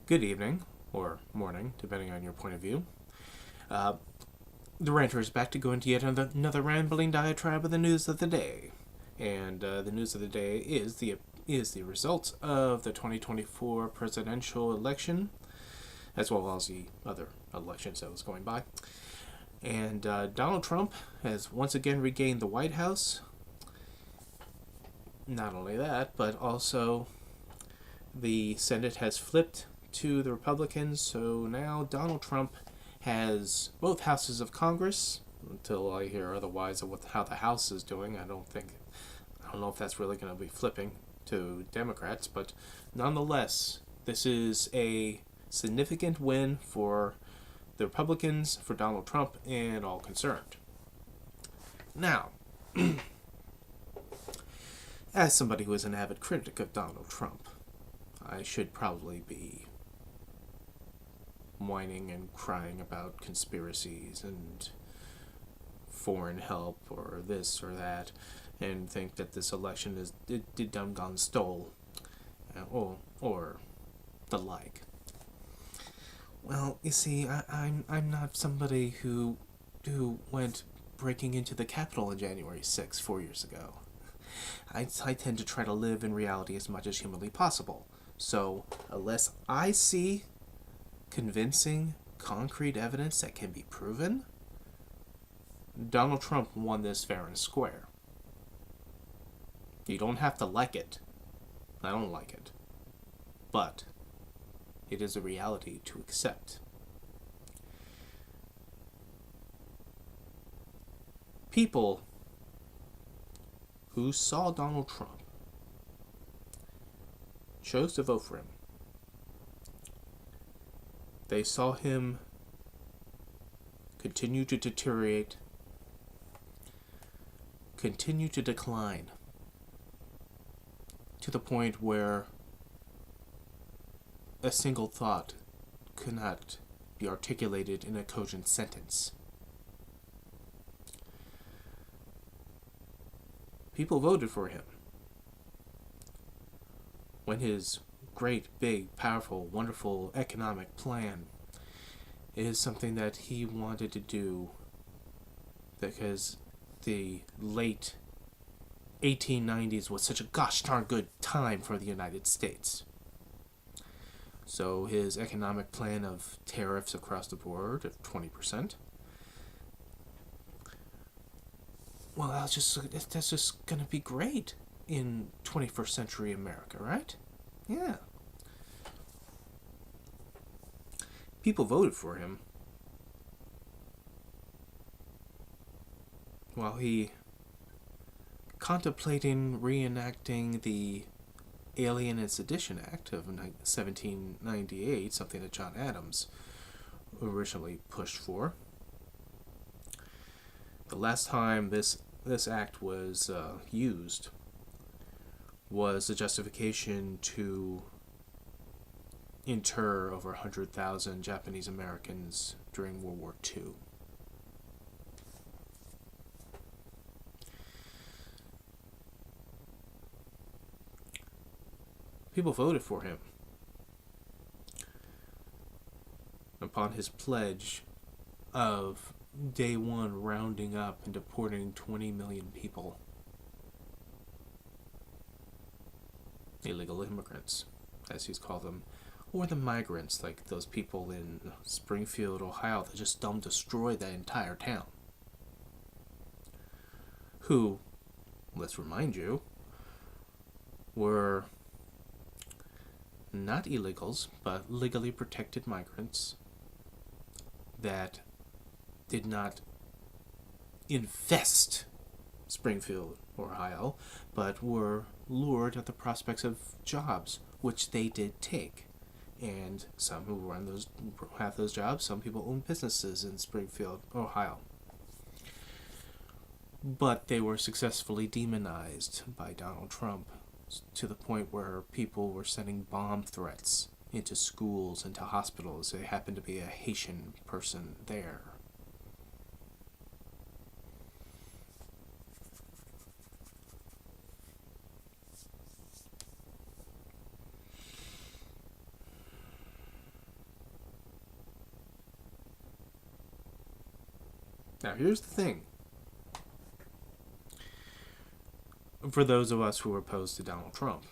Good evening, or morning, depending on your point of view. Uh, the Ranter is back to go into yet another rambling diatribe of the news of the day. And the news of the day is the results of the 2024 presidential election, as well as the other elections that was going by. And Donald Trump has once again regained the White House. Not only that, but also the Senate has flipped to the Republicans, so now Donald Trump has both houses of Congress. Until I hear otherwise of how the House is doing, I don't know if that's really going to be flipping to Democrats, but nonetheless, this is a significant win for the Republicans, for Donald Trump, and all concerned. Now, as somebody who is an avid critic of Donald Trump, I should probably be whining and crying about conspiracies and foreign help or this or that, and think that this election is dum gone stole, or the like. Well, you see, I'm not somebody who went breaking into the Capitol on January 6th 4 years ago. I tend to try to live in reality as much as humanly possible. So, unless I see convincing, concrete evidence that can be proven, Donald Trump won this fair and square. You don't have to like it. I don't like it. But it is a reality to accept. People who saw Donald Trump chose to vote for him. They saw him continue to deteriorate, continue to decline, to the point where a single thought could not be articulated in a cogent sentence. People voted for him when his great, big, powerful, wonderful economic plan is something that he wanted to do because the late 1890s was such a gosh darn good time for the United States. So his economic plan of tariffs across the board of 20%, well, that's just going to be great in 21st century America, right? Yeah. People voted for him while he contemplating reenacting the Alien and Sedition Act of 1798, something that John Adams originally pushed for. The last time this act was used was the justification to inter over 100,000 Japanese Americans during World War II. People voted for him upon his pledge of day one rounding up and deporting 20 million people. Illegal immigrants, as he's called them, or the migrants, like those people in Springfield, Ohio, that just destroyed that entire town. Who, let's remind you, were not illegals, but legally protected migrants that did not infest Springfield, Ohio, but were lured at the prospects of jobs, which they did take. And some who have those jobs, some people own businesses in Springfield, Ohio. But they were successfully demonized by Donald Trump to the point where people were sending bomb threats into schools, into hospitals. There happened to be a Haitian person there. Now, here's the thing. For those of us who are opposed to Donald Trump,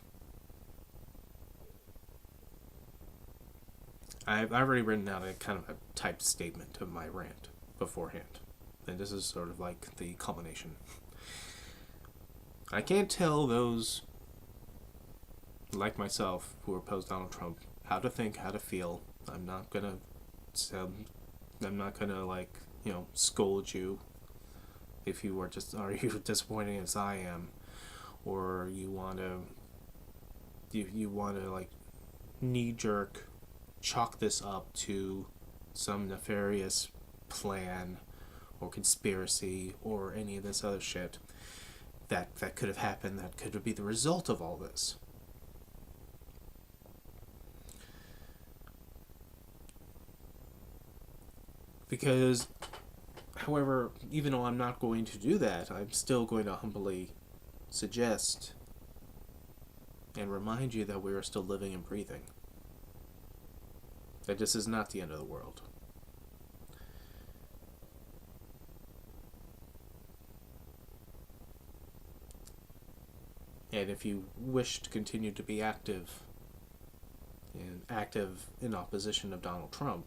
I've already written out a kind of a typed statement of my rant beforehand. And this is sort of like the culmination. I can't tell those like myself who oppose Donald Trump how to think, how to feel. I'm not gonna scold you if you are you disappointed as I am, or you wanna like knee jerk chalk this up to some nefarious plan or conspiracy or any of this other shit that could have happened, that could be the result of all this. Because, however, even though I'm not going to do that, I'm still going to humbly suggest and remind you that we are still living and breathing. That this is not the end of the world. And if you wish to continue to be active in opposition of Donald Trump,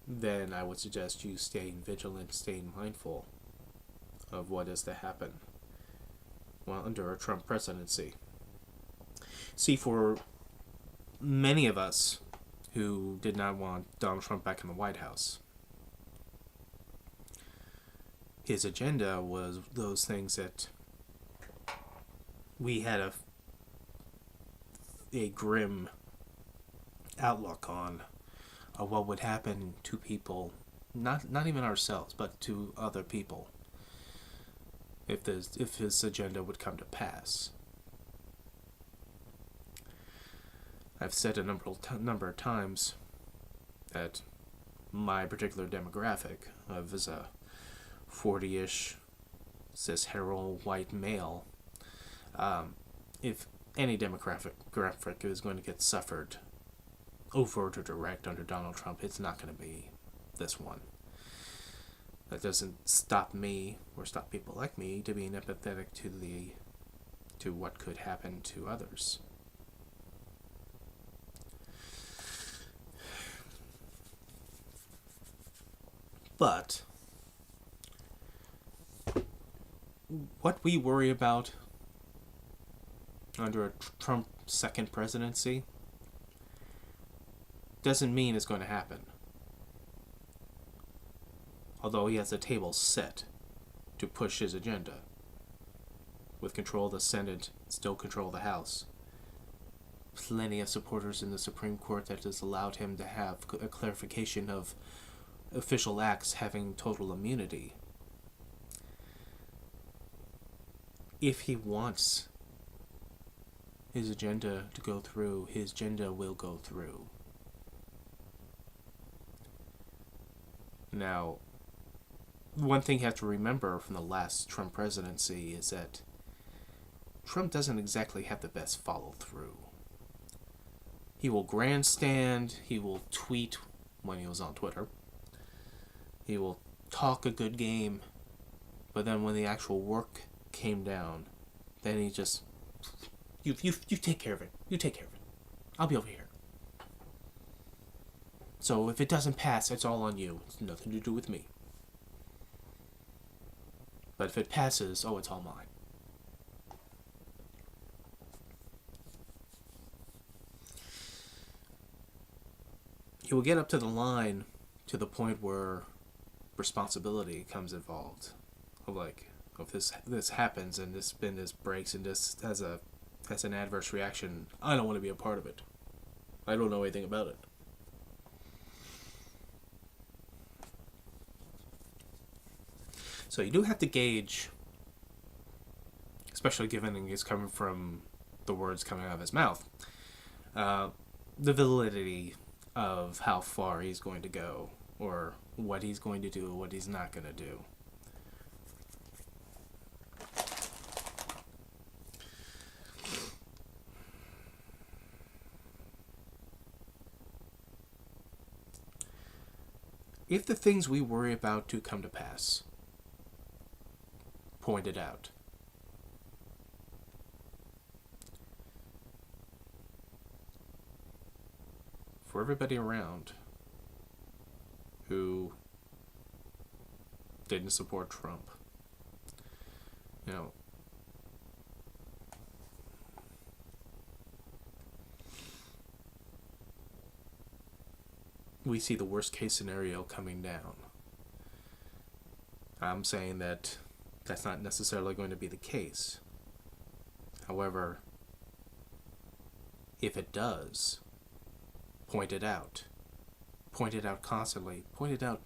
then I would suggest you staying vigilant, staying mindful of what is to happen under a Trump presidency. See, for many of us who did not want Donald Trump back in the White House, his agenda was those things that we had a grim outlook on what would happen to people, not even ourselves, but to other people, if his agenda would come to pass. I've said a number of times that my particular demographic of as a 40-ish cis-hetero white male, if any demographic is going to get suffered overt or direct under Donald Trump, it's not going to be this one. That doesn't stop me or stop people like me to being empathetic to what could happen to others. But what we worry about under a Trump second presidency doesn't mean it's going to happen. Although he has the table set to push his agenda, with control of the Senate, still control of the House, plenty of supporters in the Supreme Court that has allowed him to have a clarification of official acts having total immunity. If he wants his agenda to go through, his agenda will go through. Now, one thing you have to remember from the last Trump presidency is that Trump doesn't exactly have the best follow-through. He will grandstand, he will tweet when he was on Twitter, he will talk a good game, but then when the actual work came down, then he just, you take care of it, I'll be over here. So if it doesn't pass, it's all on you. It's nothing to do with me. But if it passes, oh, it's all mine. He will get up to the line to the point where responsibility comes involved. If this happens and this breaks and this has an adverse reaction, I don't want to be a part of it. I don't know anything about it. So you do have to gauge, especially given it's coming from the words coming out of his mouth, the validity of how far he's going to go, or what he's going to do, what he's not going to do. if the things we worry about do come to pass, point it out. For everybody around who didn't support Trump, you know, we see the worst case scenario coming down. I'm saying that that's not necessarily going to be the case. However, if it does, point it out. Point it out constantly. Point it out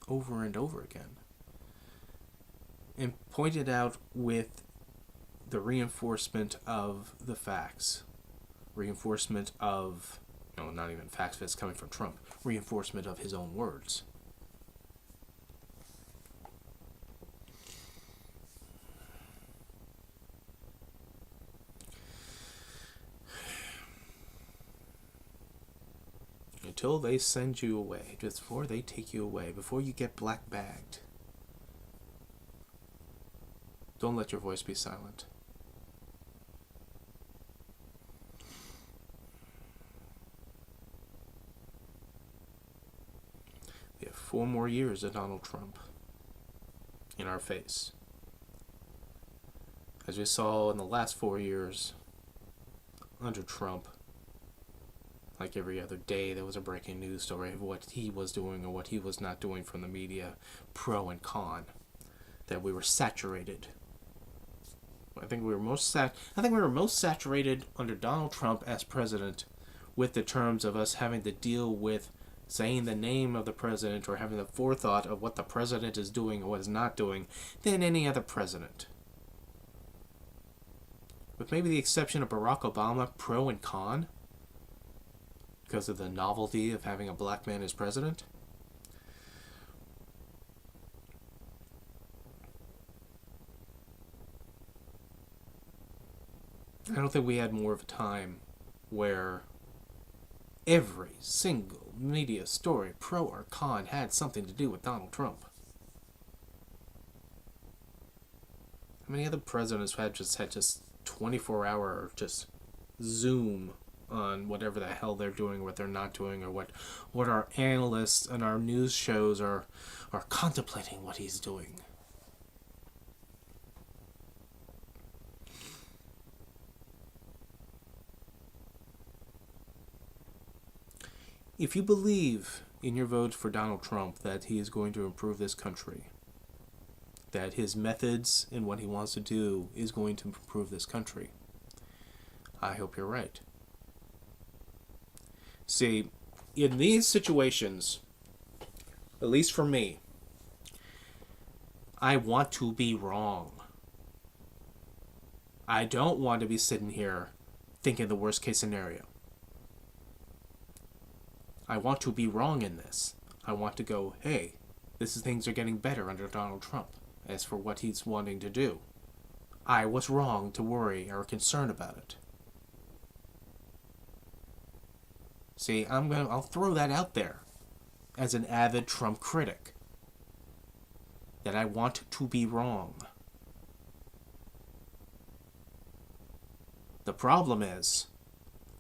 over and over again. And point it out with the reinforcement of the facts. Reinforcement of, no, not even facts if it's coming from Trump. Reinforcement of his own words. Until they send you away, just before they take you away, before you get black bagged, don't let your voice be silent. We have 4 more years of Donald Trump in our face. As we saw in the last 4 years under Trump, like every other day there was a breaking news story of what he was doing or what he was not doing from the media, pro and con, that we were saturated. I think we were most saturated under Donald Trump as president with the terms of us having to deal with saying the name of the president or having the forethought of what the president is doing or what is not doing than any other president. With maybe the exception of Barack Obama, pro and con, because of the novelty of having a black man as president. I don't think we had more of a time where every single media story, pro or con, had something to do with Donald Trump. How many other presidents had just 24-hour just Zoom on whatever the hell they're doing, what they're not doing, or what our analysts and our news shows are contemplating what he's doing. If you believe in your vote for Donald Trump that he is going to improve this country, that his methods and what he wants to do is going to improve this country, I hope you're right. See, in these situations, at least for me, I want to be wrong. I don't want to be sitting here thinking the worst case scenario. I want to be wrong in this. I want to go, hey, things are getting better under Donald Trump as for what he's wanting to do. I was wrong to worry or concern about it. See, I'll throw that out there as an avid Trump critic. That I want to be wrong. The problem is,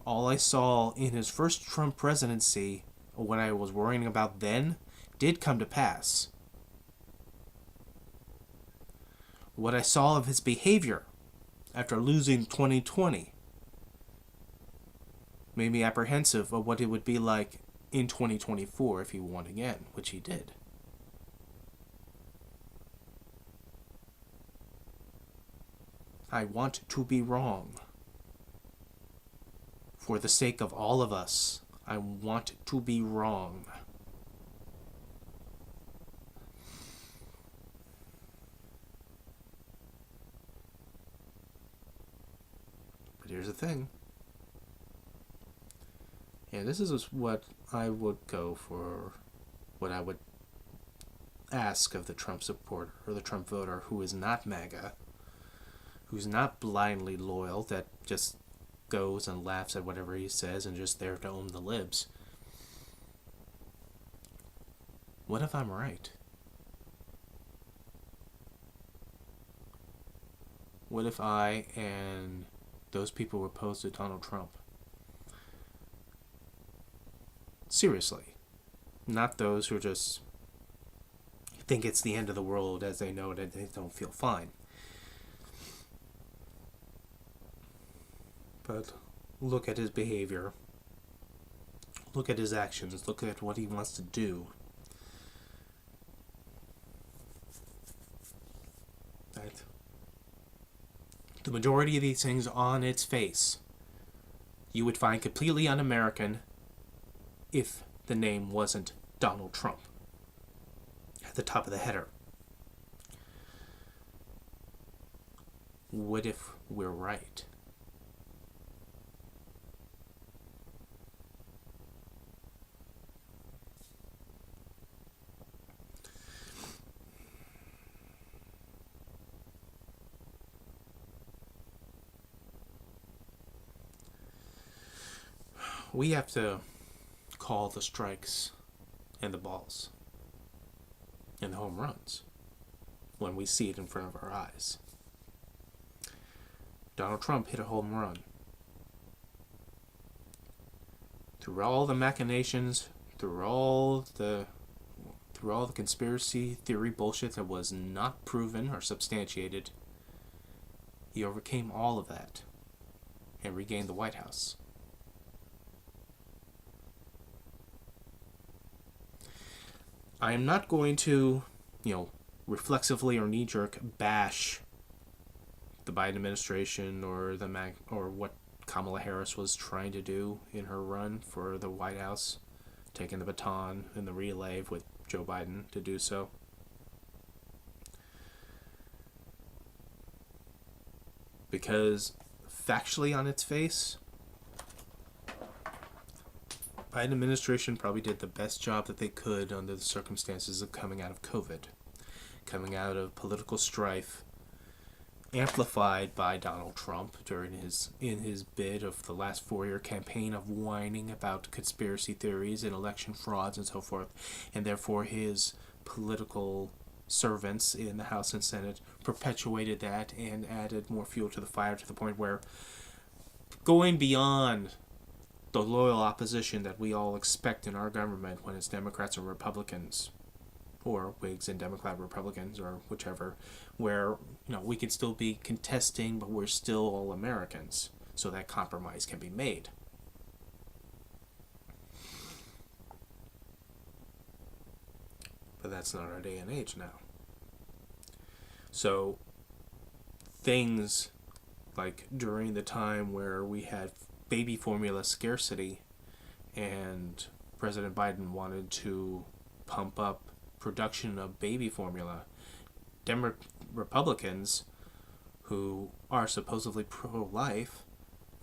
all I saw in his first Trump presidency, or what I was worrying about then, did come to pass. What I saw of his behavior after losing 2020 made me apprehensive of what it would be like in 2024 if he won again, which he did. I want to be wrong. For the sake of all of us, I want to be wrong. But here's the thing. And this is what I would go for, what I would ask of the Trump supporter or the Trump voter who is not MAGA, who's not blindly loyal, that just goes and laughs at whatever he says and just there to own the libs. What if I'm right? What if I and those people were opposed to Donald Trump? Seriously. Not those who just think it's the end of the world as they know it and they don't feel fine. But look at his behavior. Look at his actions. Look at what he wants to do. Right? The majority of these things on its face, you would find completely un-American if the name wasn't Donald Trump at the top of the header. What if we're right? We have to call the strikes and the balls and the home runs when we see it in front of our eyes. Donald Trump hit a home run. Through all the machinations, through all the conspiracy theory bullshit that was not proven or substantiated, he overcame all of that and regained the White House. I am not going to, reflexively or knee-jerk bash the Biden administration or what Kamala Harris was trying to do in her run for the White House, taking the baton in the relay with Joe Biden to do so. Because factually on its face, Biden administration probably did the best job that they could under the circumstances of coming out of COVID, coming out of political strife, amplified by Donald Trump in his bid of the last 4-year campaign of whining about conspiracy theories and election frauds and so forth, and therefore his political servants in the House and Senate perpetuated that and added more fuel to the fire to the point where, going beyond the loyal opposition that we all expect in our government when it's Democrats or Republicans, or Whigs and Democrat Republicans, or whichever, where we can still be contesting, but we're still all Americans, so that compromise can be made. But that's not our day and age now. So things like during the time where we had baby formula scarcity and President Biden wanted to pump up production of baby formula, Republicans who are supposedly pro-life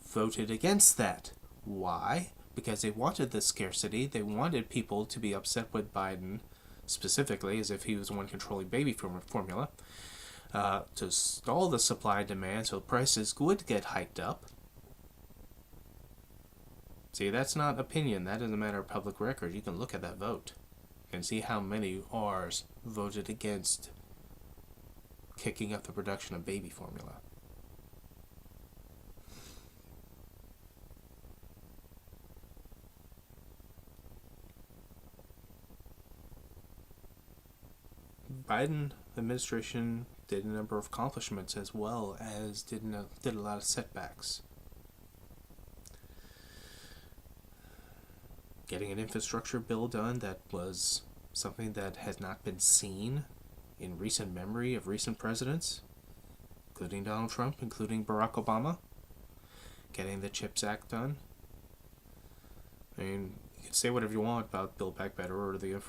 voted against that. Why? Because they wanted the scarcity. They wanted people to be upset with Biden specifically, as if he was the one controlling baby formula, to stall the supply and demand so prices would get hiked up. See, that's not opinion. That is a matter of public record. You can look at that vote and see how many R's voted against kicking up the production of baby formula. Biden administration did a number of accomplishments as well as did a lot of setbacks. Getting an infrastructure bill done that was something that had not been seen in recent memory of recent presidents, including Donald Trump, including Barack Obama. Getting the CHIPS Act done. I mean, you can say whatever you want about Build Back Better or the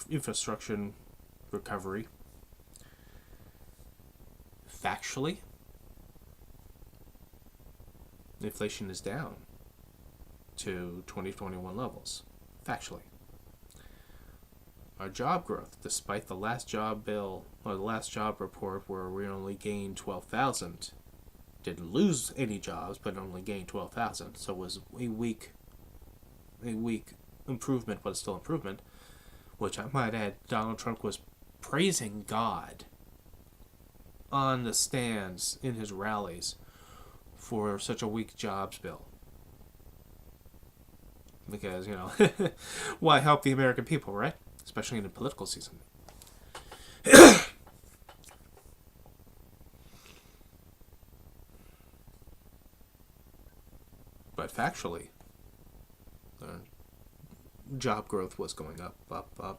infrastructure recovery. Factually, inflation is down to 2021 levels. Factually. Our job growth, despite the last job bill or the last job report where we only gained 12,000, didn't lose any jobs but only gained 12,000, so it was a weak improvement, but it's still improvement. which I might add, Donald Trump was praising God on the stands in his rallies for such a weak jobs bill. Because, why help the American people, right? Especially in the political season. But factually, job growth was going up,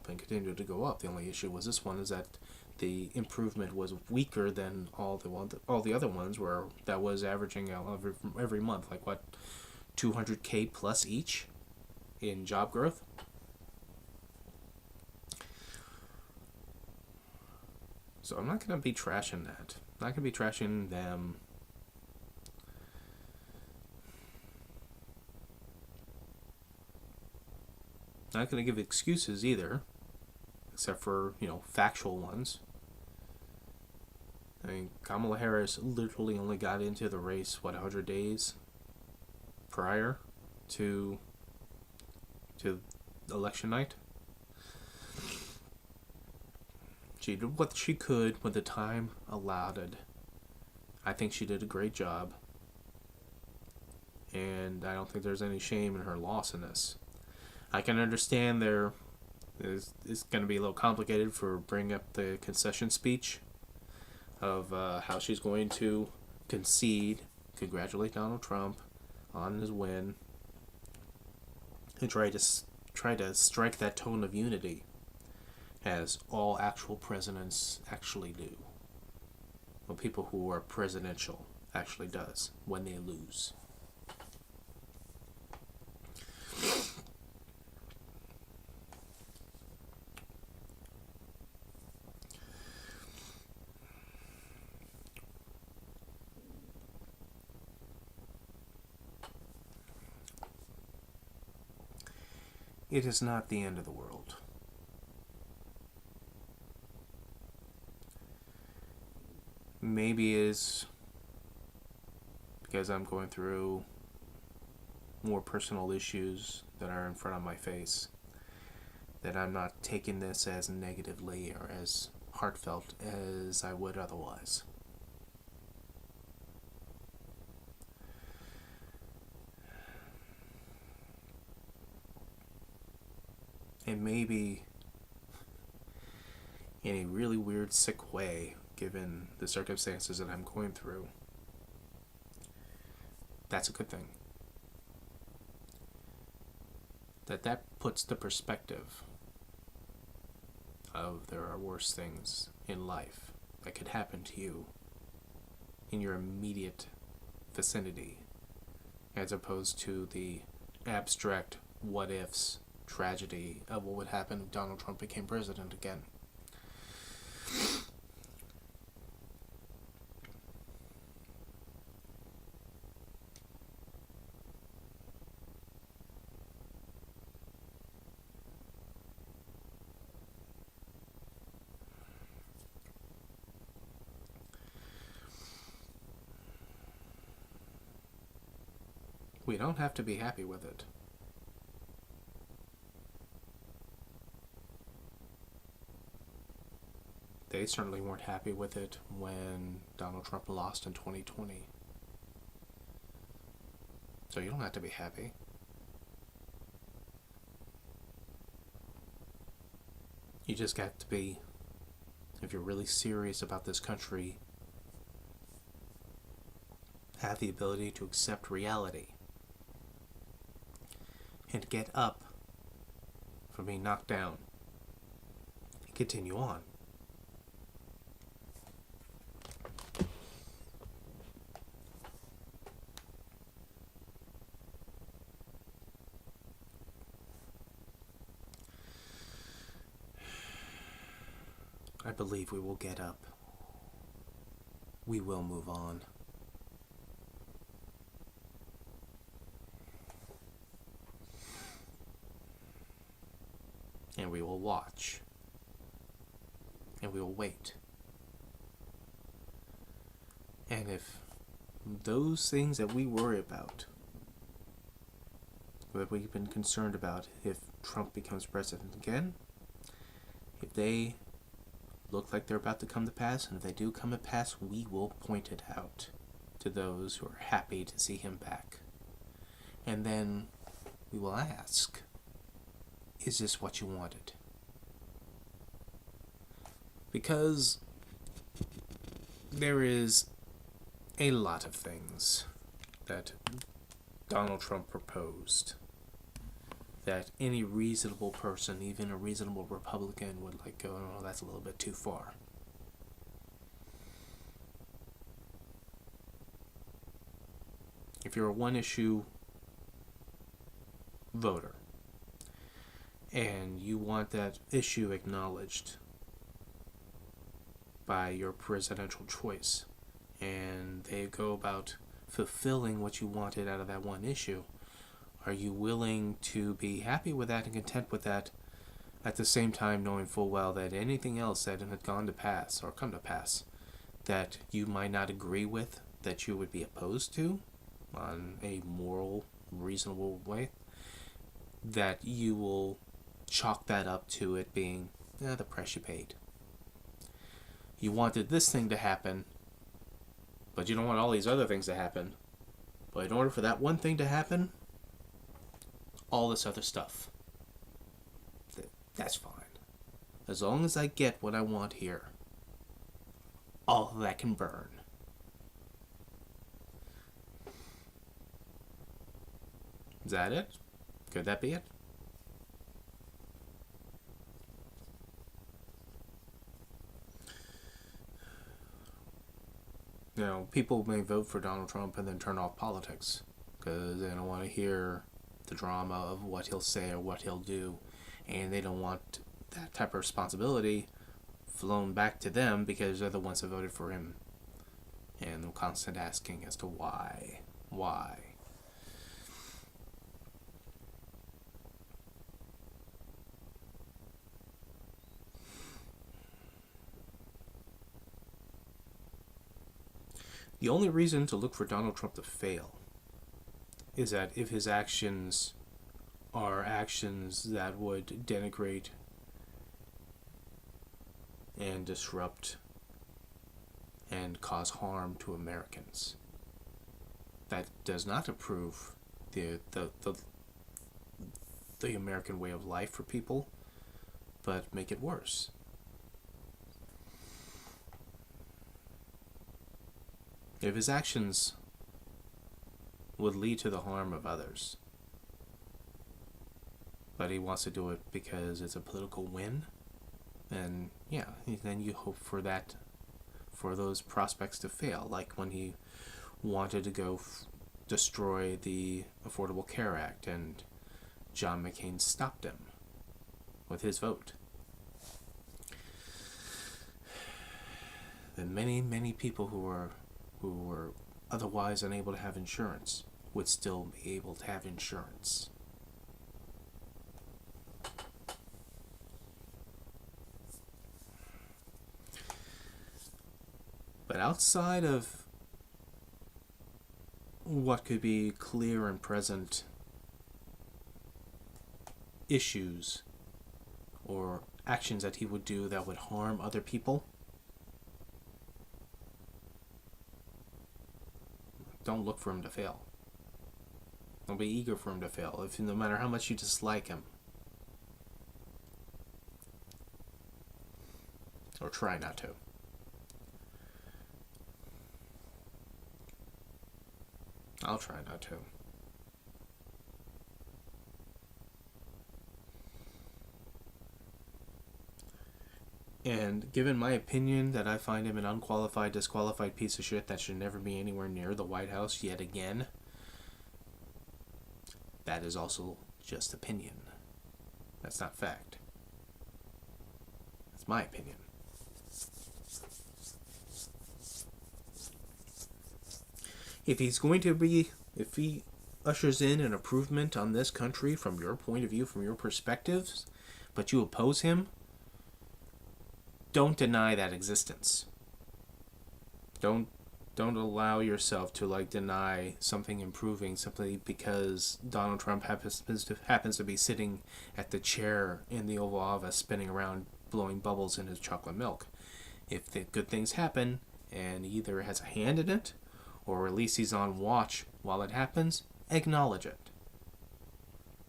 and continued to go up. The only issue was this one is that the improvement was weaker than all the other ones where that was averaging out every month, like what, 200K plus each in job growth. So I'm not going to be trashing that. I'm not going to be trashing them. Not going to give excuses either, except for, factual ones. I mean, Kamala Harris literally only got into the race, 100 days prior to election night. She did what she could when the time allowed it. I think she did a great job. And I don't think there's any shame in her loss in this. I can understand it's going to be a little complicated for bringing up the concession speech of how she's going to congratulate Donald Trump on his win, and try to strike that tone of unity, as all actual presidents actually do. Well, people who are presidential actually does when they lose. It is not the end of the world. Maybe it is because I'm going through more personal issues that are in front of my face, that I'm not taking this as negatively or as heartfelt as I would otherwise. And maybe in a really weird, sick way, given the circumstances that I'm going through, that's a good thing. That puts the perspective of there are worse things in life that could happen to you in your immediate vicinity, as opposed to the abstract what-ifs tragedy of what would happen if Donald Trump became president again. We don't have to be happy with it. They certainly weren't happy with it when Donald Trump lost in 2020. So you don't have to be happy. You just got to be, if you're really serious about this country, have the ability to accept reality and get up from being knocked down and continue on. I believe we will get up. We will move on. And we will watch. And we will wait. And if those things that we worry about, that we've been concerned about if Trump becomes president again, If they look like they're about to come to pass, and if they do come to pass, we will point it out to those who are happy to see him back. And then we will ask, is this what you wanted? Because there is a lot of things that Donald Trump proposed that any reasonable person, even a reasonable Republican, would go, oh, that's a little bit too far. If you're a one-issue voter and you want that issue acknowledged by your presidential choice, and they go about fulfilling what you wanted out of that one issue, are you willing to be happy with that and content with that, at the same time knowing full well that anything else that had gone to pass or come to pass that you might not agree with, that you would be opposed to on a moral, reasonable way, that you will chalk that up to it being the price you paid? You wanted this thing to happen, but you don't want all these other things to happen. But in order for that one thing to happen, all this other stuff, that's fine. As long as I get what I want here, all of that can burn. Is that it? Could that be it? You know, people may vote for Donald Trump and then turn off politics because they don't want to hear the drama of what he'll say or what he'll do, and they don't want that type of responsibility flown back to them because they're the ones that voted for him, and the constant asking as to why. The only reason to look for Donald Trump to fail is that if his actions are actions that would denigrate and disrupt and cause harm to Americans, that does not improve the American way of life for people, but make it worse. If his actions would lead to the harm of others, but he wants to do it because it's a political win, then then you hope for that, for those prospects to fail, like when he wanted to go destroy the Affordable Care Act and John McCain stopped him with his vote. Then many people who were otherwise unable to have insurance would still be able to have insurance. But outside of what could be clear and present issues or actions that he would do that would harm other people, don't look for him to fail. Don't be eager for him to fail, no matter how much you dislike him. Or try not to. I'll try not to. And given my opinion that I find him an unqualified, disqualified piece of shit that should never be anywhere near the White House yet again, that is also just opinion. That's not fact. That's my opinion. If he ushers in an improvement on this country from your point of view, from your perspectives, but you oppose him, don't deny that existence. Don't allow yourself to deny something improving simply because Donald Trump happens to be sitting at the chair in the Oval Office spinning around blowing bubbles in his chocolate milk. If the good things happen, and he either has a hand in it, or at least he's on watch while it happens, acknowledge it.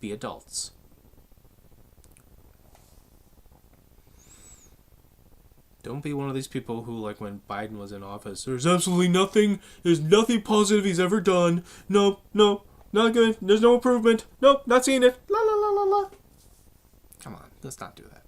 Be adults. Don't be one of these people who, like when Biden was in office, there's nothing positive he's ever done. No, not good. There's no improvement. Nope, not seeing it. La la la la la. Come on, let's not do that.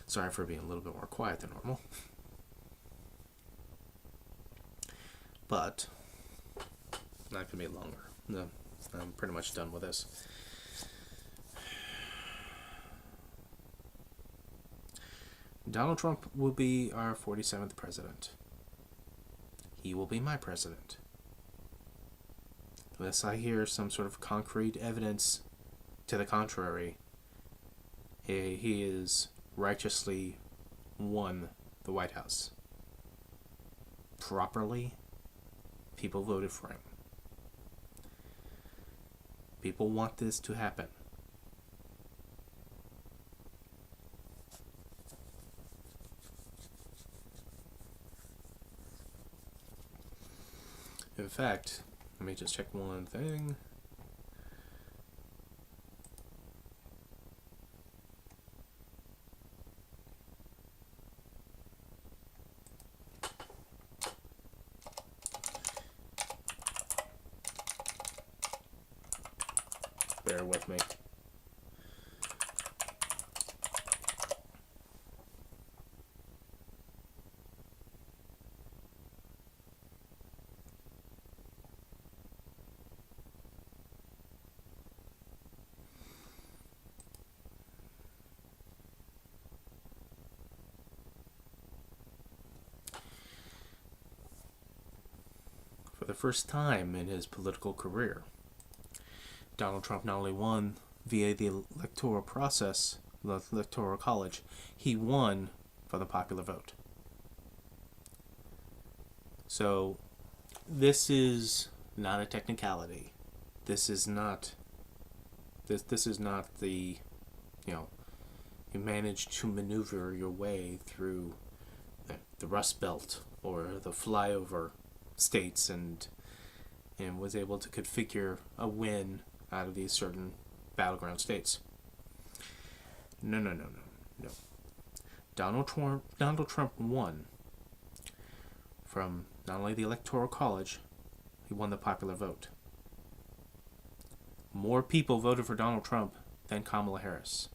Sorry for being a little bit more quiet than normal. But not going to be longer. No, I'm pretty much done with this. Donald Trump will be our 47th president. He will be my president. Unless I hear some sort of concrete evidence to the contrary, he is righteously won the White House. Properly, people voted for him. People want this to happen. In fact, let me just check one thing. Bear with me. For the first time in his political career, Donald Trump not only won via the electoral process, the electoral college, he won for the popular vote. So this is not a technicality. This is not the, you managed to maneuver your way through the Rust Belt or the flyover states and was able to configure a win out of these certain battleground states. No. Donald Trump won from not only the Electoral College, he won the popular vote. More people voted for Donald Trump than Kamala Harris.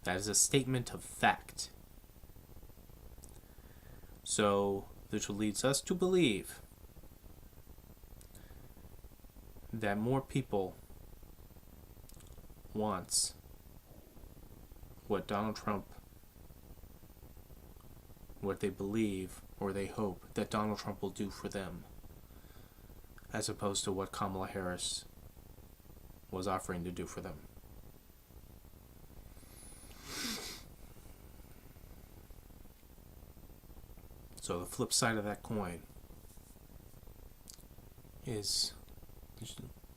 That is a statement of fact. So, this leads us to believe that more people wants what Donald Trump, what they believe or they hope that Donald Trump will do for them, as opposed to what Kamala Harris was offering to do for them. So the flip side of that coin is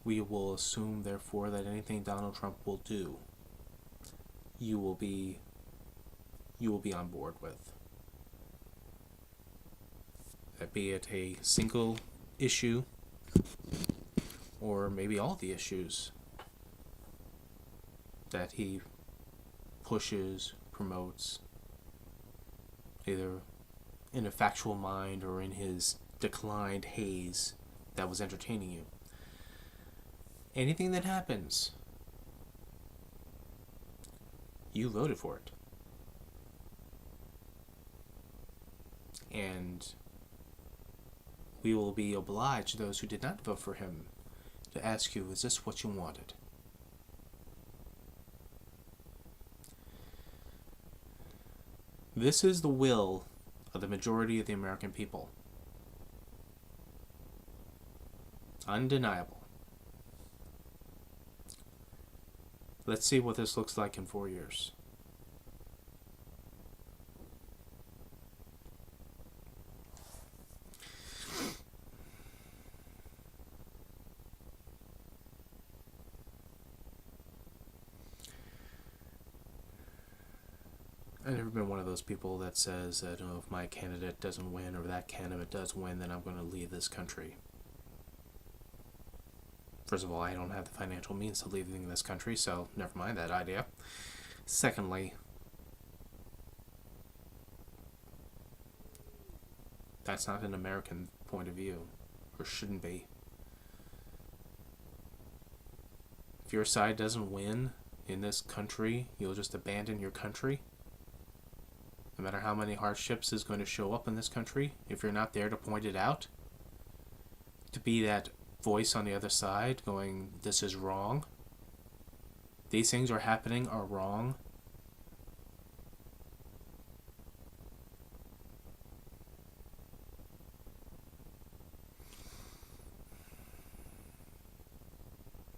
we will assume, therefore, that anything Donald Trump will do, you will be on board with. Be it a single issue or maybe all the issues that he pushes, promotes, either in a factual mind or in his declined haze that was entertaining you. Anything that happens, you voted for it. And we will be obliged, those who did not vote for him, to ask you, is this what you wanted? This is the will of the majority of the American people. Undeniable. Let's see what this looks like in 4 years. I've never been one of those people that says that, oh, if my candidate doesn't win or that candidate does win, then I'm going to leave this country. First of all, I don't have the financial means to leaving this country, so never mind that idea. Secondly, that's not an American point of view, or shouldn't be. If your side doesn't win in this country, you'll just abandon your country? No matter how many hardships is going to show up in this country, if you're not there to point it out, to be that voice on the other side going, this is wrong, these things are happening, are wrong.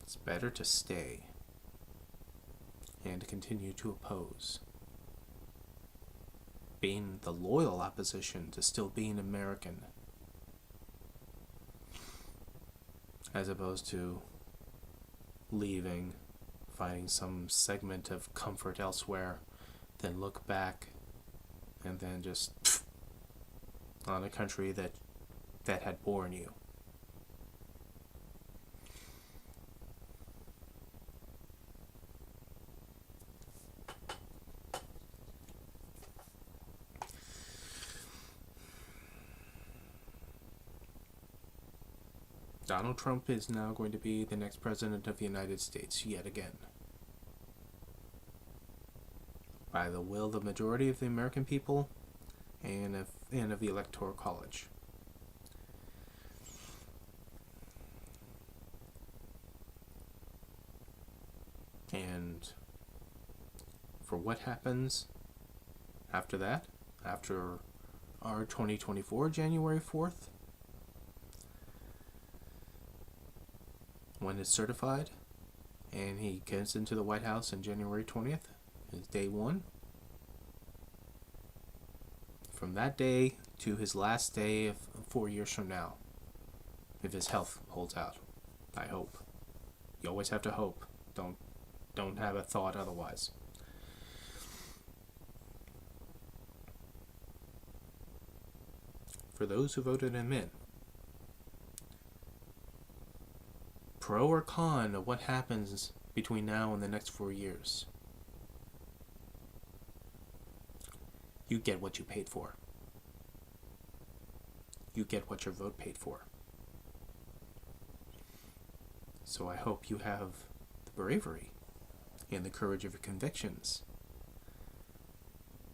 It's better to stay and continue to oppose, being the loyal opposition to still being American, as opposed to leaving, finding some segment of comfort elsewhere, then look back and then just on a country that had borne you. Donald Trump is now going to be the next president of the United States yet again. By the will of the majority of the American people and of the Electoral College. And for what happens after that, after our 2024 January 4th, when it's certified and he gets into the White House on January 20th, is day one. From that day to his last day of 4 years from now, if his health holds out, I hope. You always have to hope. Don't have a thought otherwise. For those who voted him in, pro or con of what happens between now and the next 4 years, you get what you paid for. You get what your vote paid for. So I hope you have the bravery and the courage of your convictions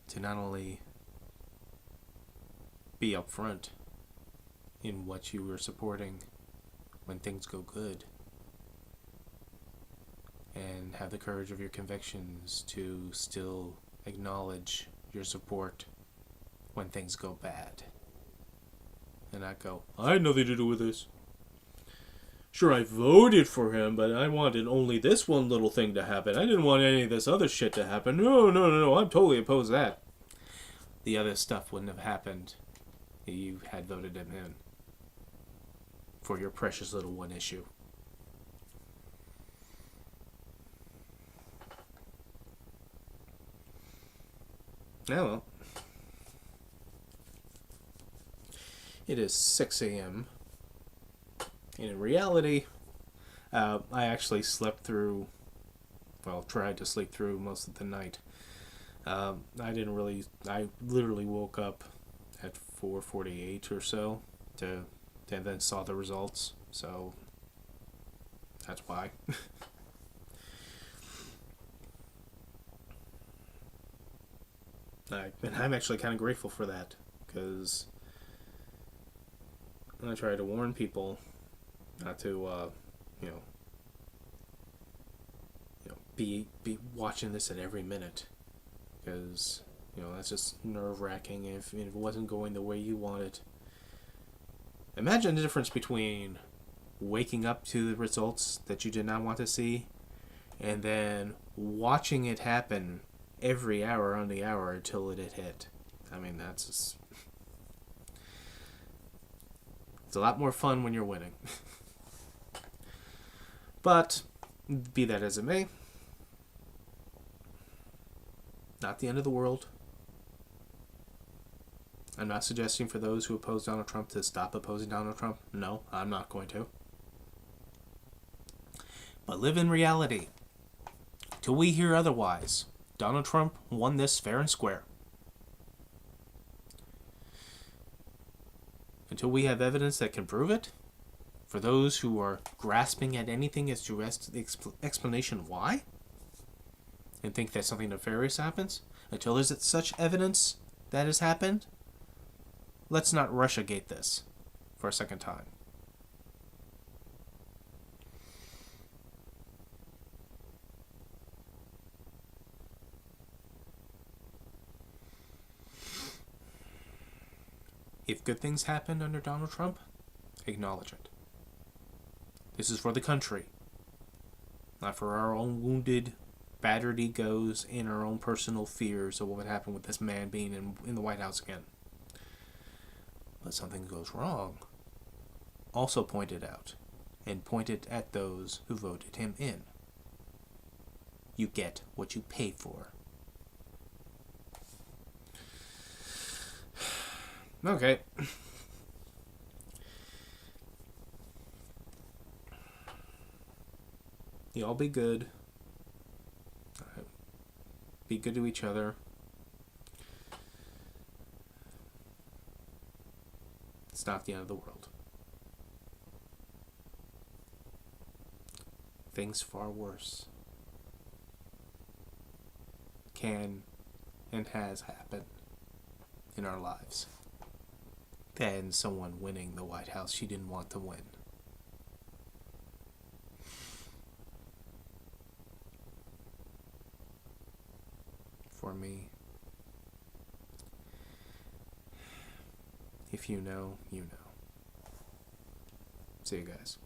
to not only be upfront in what you are supporting when things go good, and have the courage of your convictions to still acknowledge your support when things go bad. And not go, I had nothing to do with this. Sure, I voted for him, but I wanted only this one little thing to happen. I didn't want any of this other shit to happen. No, I'm totally opposed to that. The other stuff wouldn't have happened if you had voted him in for your precious little one issue. Oh well. It is 6 a.m. And in reality, I actually slept through, tried to sleep through most of the night. I literally woke up at 4:48 or so and then saw the results. So that's why. And I'm actually kind of grateful for that, because I try to warn people not to, be watching this at every minute, because that's just nerve-wracking. If it wasn't going the way you wanted, imagine the difference between waking up to the results that you did not want to see, and then watching it happen every hour on the hour until it had hit. I mean, that's just... It's a lot more fun when you're winning. But, be that as it may, not the end of the world. I'm not suggesting for those who oppose Donald Trump to stop opposing Donald Trump. No, I'm not going to. But live in reality. Till we hear otherwise, Donald Trump won this fair and square. Until we have evidence that can prove it, for those who are grasping at anything as to the explanation why, and think that something nefarious happens, until there's such evidence that has happened, let's not Russiagate this for a second time. If good things happened under Donald Trump, acknowledge it. This is for the country, not for our own wounded, battered egos and our own personal fears of what would happen with this man being in the White House again. But something goes wrong. Also point it out, and point it at those who voted him in. You get what you pay for. Okay. You all be good. Be good to each other. It's not the end of the world. Things far worse can and has happened in our lives than someone winning the White House she didn't want to win. For me, if you know, you know. See you guys.